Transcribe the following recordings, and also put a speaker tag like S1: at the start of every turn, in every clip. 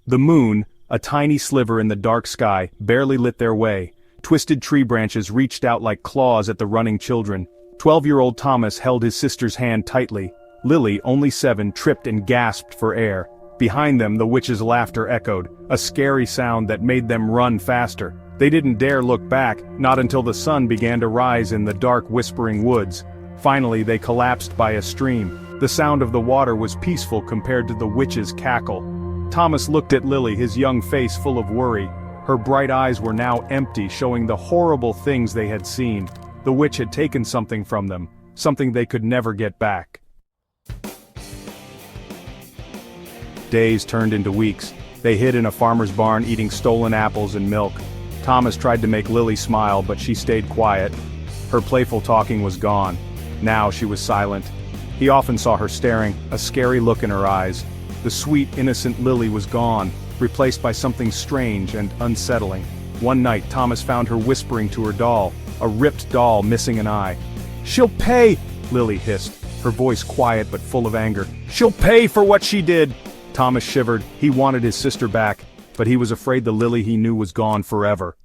S1: The moon, a tiny sliver in the dark sky, barely lit their way. Twisted tree branches reached out like claws at the running children. 12-year-old Thomas held his sister's hand tightly. Lily, only 7, tripped and gasped for air. Behind them the witch's laughter echoed, a scary sound that made them run faster. They didn't dare look back, not until the sun began to rise in the dark whispering woods. Finally they collapsed by a stream. The sound of the water was peaceful compared to the witch's cackle. Thomas looked at Lily, his young face full of worry. Her bright eyes were now empty, showing the horrible things they had seen. The witch had taken something from them, something they could never get back. Days turned into weeks. They hid in a farmer's barn eating stolen apples and milk. Thomas tried to make Lily smile, but she stayed quiet. Her playful talking was gone. Now she was silent. He often saw her staring, a scary look in her eyes. The sweet, innocent Lily was gone, replaced by something strange and unsettling. One night Thomas found her whispering to her doll, a ripped doll missing an eye. "She'll pay!" Lily hissed, her voice quiet but full of anger. "She'll pay for what she did!" Thomas shivered. He wanted his sister back, but he was afraid the Lily he knew was gone forever.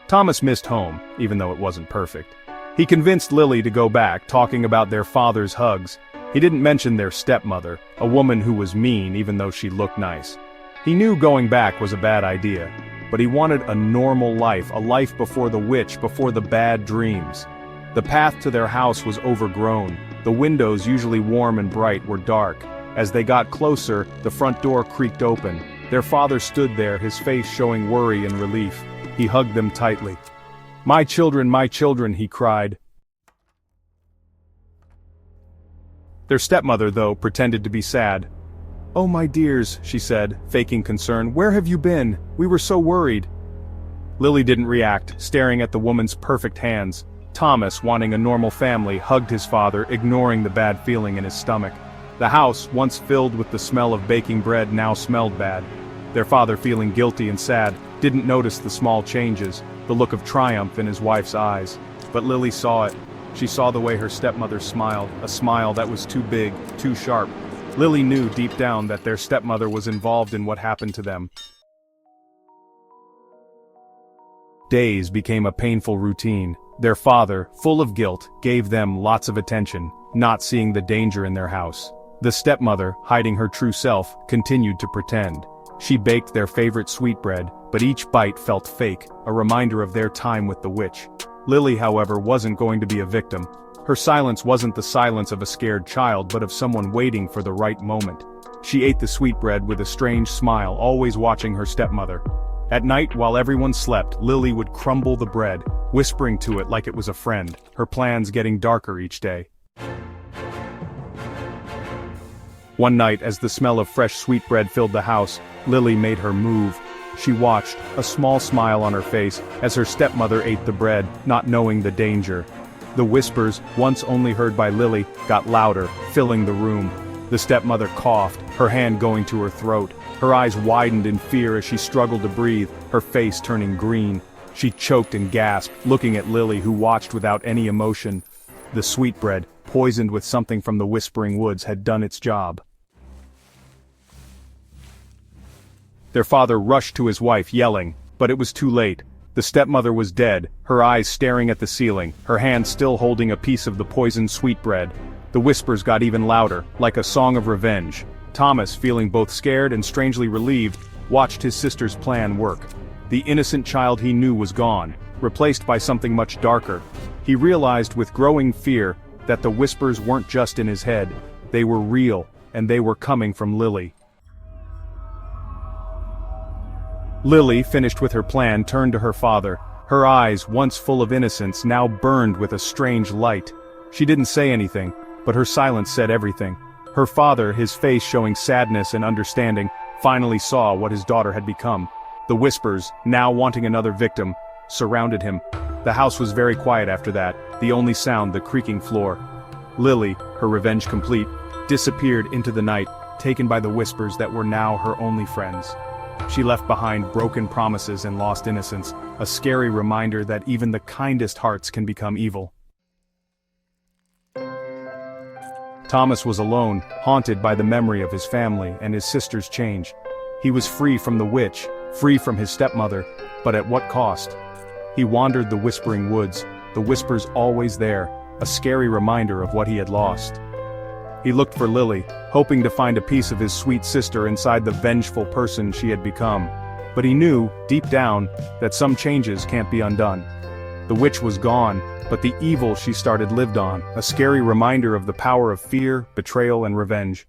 S1: Thomas missed home, even though it wasn't perfect. He convinced Lily to go back, talking about their father's hugs. He didn't mention their stepmother, a woman who was mean even though she looked nice. He knew going back was a bad idea, but he wanted a normal life, a life before the witch, before the bad dreams. The path to their house was overgrown. The windows, usually warm and bright, were dark. As they got closer, the front door creaked open. Their father stood there, his face showing worry and relief. He hugged them tightly. my children," he cried. Their stepmother, though, pretended to be sad. "Oh, my dears," she said, faking concern, "where have you been? We were so worried." Lily didn't react, staring at the woman's perfect hands. Thomas, wanting a normal family, hugged his father, ignoring the bad feeling in his stomach. The house, once filled with the smell of baking bread, now smelled bad. Their father, feeling guilty and sad, didn't notice the small changes, the look of triumph in his wife's eyes. But Lily saw it. She saw the way her stepmother smiled, a smile that was too big, too sharp. Lily knew deep down that their stepmother was involved in what happened to them. Days became a painful routine. Their father, full of guilt, gave them lots of attention, not seeing the danger in their house. The stepmother, hiding her true self, continued to pretend. She baked their favorite sweetbread, but each bite felt fake, a reminder of their time with the witch. Lily, however, wasn't going to be a victim. Her silence wasn't the silence of a scared child, but of someone waiting for the right moment. She ate the sweetbread with a strange smile, always watching her stepmother. At night, while everyone slept, Lily would crumble the bread, whispering to it like it was a friend, her plans getting darker each day. One night, as the smell of fresh sweetbread filled the house, Lily made her move. She watched, a small smile on her face, as her stepmother ate the bread, not knowing the danger. The whispers, once only heard by Lily, got louder, filling the room. The stepmother coughed, her hand going to her throat. Her eyes widened in fear as she struggled to breathe, her face turning green. She choked and gasped, looking at Lily, who watched without any emotion. The sweetbread, poisoned with something from the whispering woods, had done its job. Their father rushed to his wife, yelling, but it was too late. The stepmother was dead, her eyes staring at the ceiling, her hand still holding a piece of the poisoned sweetbread. The whispers got even louder, like a song of revenge. Thomas, feeling both scared and strangely relieved, watched his sister's plan work. The innocent child he knew was gone, replaced by something much darker. He realized with growing fear that the whispers weren't just in his head, they were real, and they were coming from Lily. Lily, finished with her plan, turned to her father. Her eyes, once full of innocence, now burned with a strange light. She didn't say anything, but her silence said everything. Her father, his face showing sadness and understanding, finally saw what his daughter had become. The whispers, now wanting another victim, surrounded him. The house was very quiet after that, the only sound the creaking floor. Lily, her revenge complete, disappeared into the night, taken by the whispers that were now her only friends. She left behind broken promises and lost innocence, a scary reminder that even the kindest hearts can become evil. Thomas was alone, haunted by the memory of his family and his sister's change. He was free from the witch, free from his stepmother, but at what cost? He wandered the whispering woods, the whispers always there, a scary reminder of what he had lost. He looked for Lily, hoping to find a piece of his sweet sister inside the vengeful person she had become. But he knew, deep down, that some changes can't be undone. The witch was gone, but the evil she started lived on, a scary reminder of the power of fear, betrayal, and revenge.